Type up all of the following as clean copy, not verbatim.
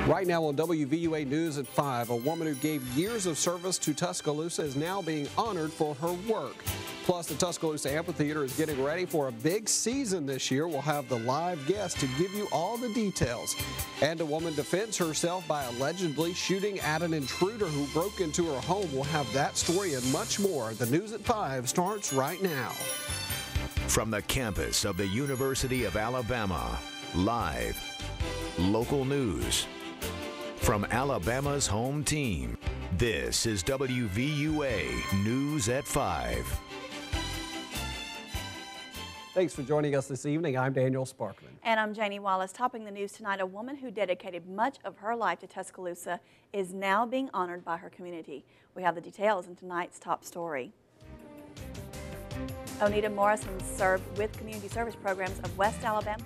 Right now on WVUA News at 5, a woman who gave years of service to Tuscaloosa is now being honored for her work. Plus, the Tuscaloosa Amphitheater is getting ready for a big season this year. We'll have the live guest to give you all the details. And a woman defends herself by allegedly shooting at an intruder who broke into her home. We'll have that story and much more. The News at 5 starts right now. From the campus of the University of Alabama, live, local news. From Alabama's home team, this is WVUA News at 5. Thanks for joining us this evening. I'm Daniel Sparkman. And I'm Janie Wallace. Topping the news tonight, a woman who dedicated much of her life to Tuscaloosa is now being honored by her community. We have the details in tonight's top story. Onita Morrison served with community service programs of West Alabama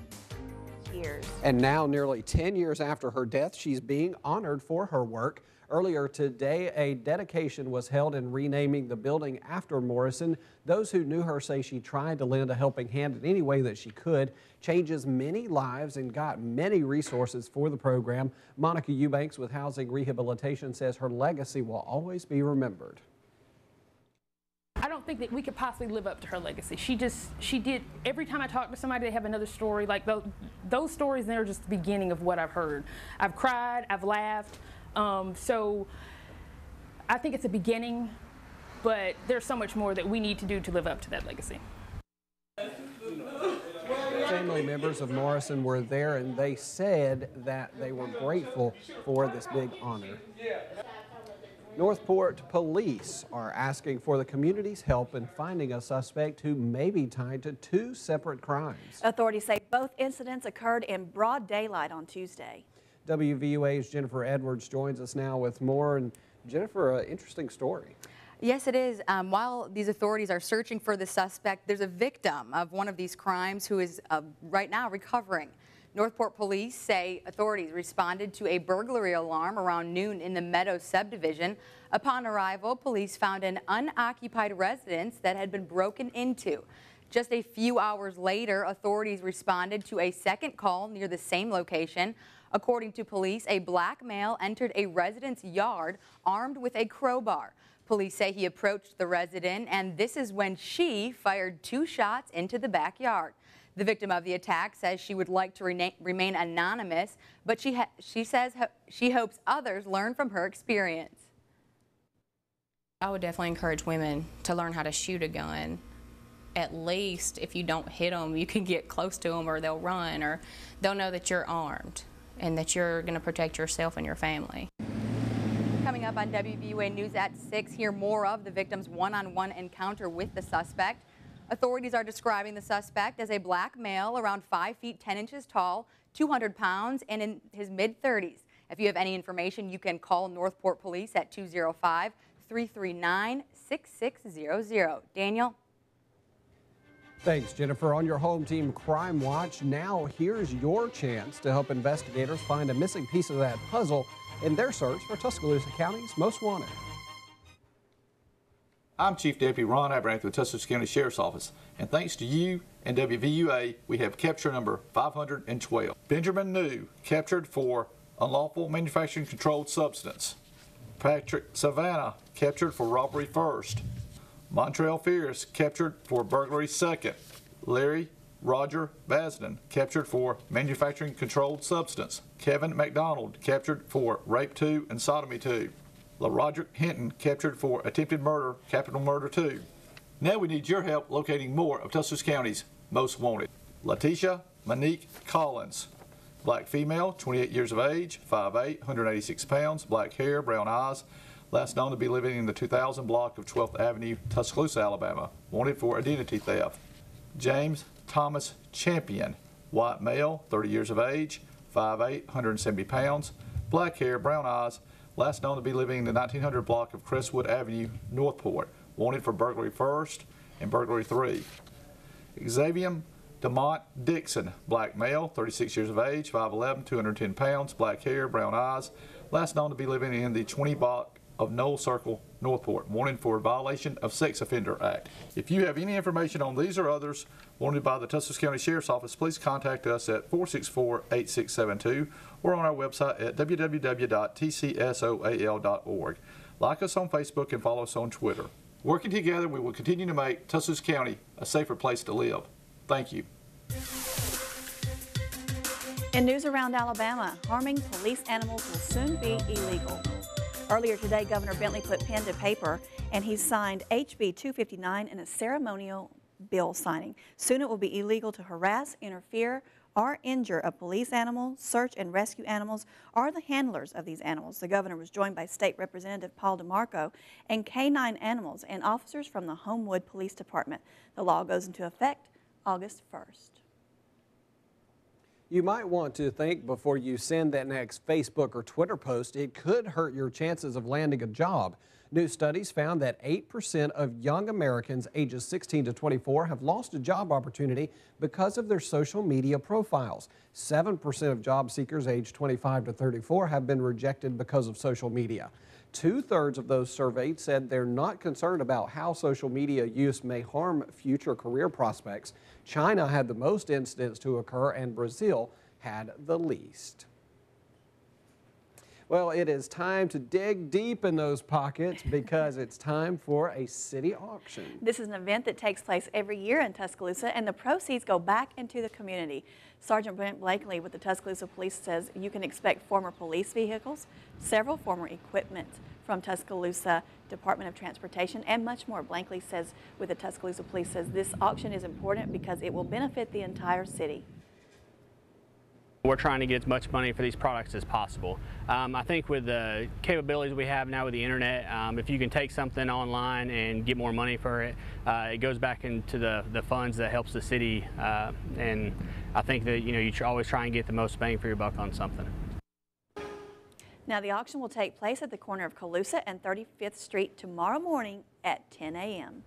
years. And now, nearly 10 years after her death, she's being honored for her work. Earlier today, a dedication was held in renaming the building after Morrison. Those who knew her say she tried to lend a helping hand in any way that she could, changes many lives, and got many resources for the program. Monica Eubanks with Housing Rehabilitation says her legacy will always be remembered. I don't think that we could possibly live up to her legacy. She did, every time I talk to somebody, they have another story. Like those stories, they're just the beginning of what I've heard. I've cried, I've laughed. So I think it's a beginning, but there's so much more that we need to do to live up to that legacy. Family members of Morrison were there, and they said that they were grateful for this big honor. Northport police are asking for the community's help in finding a suspect who may be tied to two separate crimes. Authorities say both incidents occurred in broad daylight on Tuesday. WVUA's Jennifer Edwards joins us now with more. And Jennifer, an interesting story. Yes, it is. While these authorities are searching for the suspect, there's a victim of one of these crimes who is right now recovering. Northport police say authorities responded to a burglary alarm around noon in the Meadows subdivision. Upon arrival, police found an unoccupied residence that had been broken into. Just a few hours later, authorities responded to a second call near the same location. According to police, a black male entered a resident's yard armed with a crowbar. Police say he approached the resident, and this is when she fired 2 shots into the backyard. The victim of the attack says she would like to remain anonymous, but she says she hopes others learn from her experience. I would definitely encourage women to learn how to shoot a gun. At least if you don't hit them, you can get close to them, or they'll run, or they'll know that you're armed and that you're going to protect yourself and your family. Coming up on WVUA News at 6, hear more of the victim's one-on-one encounter with the suspect. Authorities are describing the suspect as a black male around 5 feet 10 inches tall, 200 pounds, and in his mid-30s. If you have any information, you can call Northport Police at 205-339-6600. Daniel? Thanks, Jennifer. On your home team, Crime Watch, now here's your chance to help investigators find a missing piece of that puzzle in their search for Tuscaloosa County's most wanted. I'm Chief Deputy Ron Abernathy with Tuscaloosa County Sheriff's Office, and thanks to you and WVUA, we have capture number 512. Benjamin New, captured for unlawful manufacturing controlled substance. Patrick Savannah, captured for robbery first. Montrell Fierce, captured for burglary second. Larry Roger Basden, captured for manufacturing controlled substance. Kevin McDonald, captured for rape 2 and sodomy 2. LaRoderick Hinton, captured for attempted murder, capital murder 2. Now we need your help locating more of Tuscaloosa County's most wanted. Letitia Monique Collins, black female, 28 years of age, 5'8", 186 pounds, black hair, brown eyes, last known to be living in the 2000 block of 12th Avenue, Tuscaloosa, Alabama, wanted for identity theft. James Thomas Champion, white male, 30 years of age, 5'8", 170 pounds, black hair, brown eyes, last known to be living in the 1900 block of Crestwood Avenue, Northport, wanted for burglary first and burglary 3. Xavier DeMont Dixon, black male, 36 years of age, 5'11", 210 pounds, black hair, brown eyes, last known to be living in the 20 block of Knoll Circle, Northport, wanted for a violation of Sex Offender Act. If you have any information on these or others wanted by the Tuscaloosa County Sheriff's Office, please contact us at 464-8672 or on our website at www.tcsoal.org. Like us on Facebook and follow us on Twitter. Working together, we will continue to make Tuscaloosa County a safer place to live. Thank you. In news around Alabama, harming police animals will soon be illegal. Earlier today, Governor Bentley put pen to paper and he signed HB 259 in a ceremonial bill signing. Soon it will be illegal to harass, interfere, or injure a police animal, search and rescue animals, or the handlers of these animals. The governor was joined by State Representative Paul DeMarco and K9 Animals and officers from the Homewood Police Department. The law goes into effect August 1st. You might want to think before you send that next Facebook or Twitter post. It could hurt your chances of landing a job. New studies found that 8% of young Americans ages 16 to 24 have lost a job opportunity because of their social media profiles. 7% of job seekers aged 25 to 34 have been rejected because of social media. 2/3 of those surveyed said they're not concerned about how social media use may harm future career prospects. China had the most incidents to occur, and Brazil had the least. Well, it is time to dig deep in those pockets because it's time for a city auction. This is an event that takes place every year in Tuscaloosa, and the proceeds go back into the community. Sergeant Brent Blakely with the Tuscaloosa Police says you can expect former police vehicles, several former equipment from Tuscaloosa Department of Transportation, and much more. Blakely says with the Tuscaloosa Police says this auction is important because it will benefit the entire city. We're trying to get as much money for these products as possible. I think with the capabilities we have now with the internet, if you can take something online and get more money for it, it goes back into the funds that helps the city. And I think that you always try and get the most bang for your buck on something. Now the auction will take place at the corner of Colusa and 35th Street tomorrow morning at 10 a.m.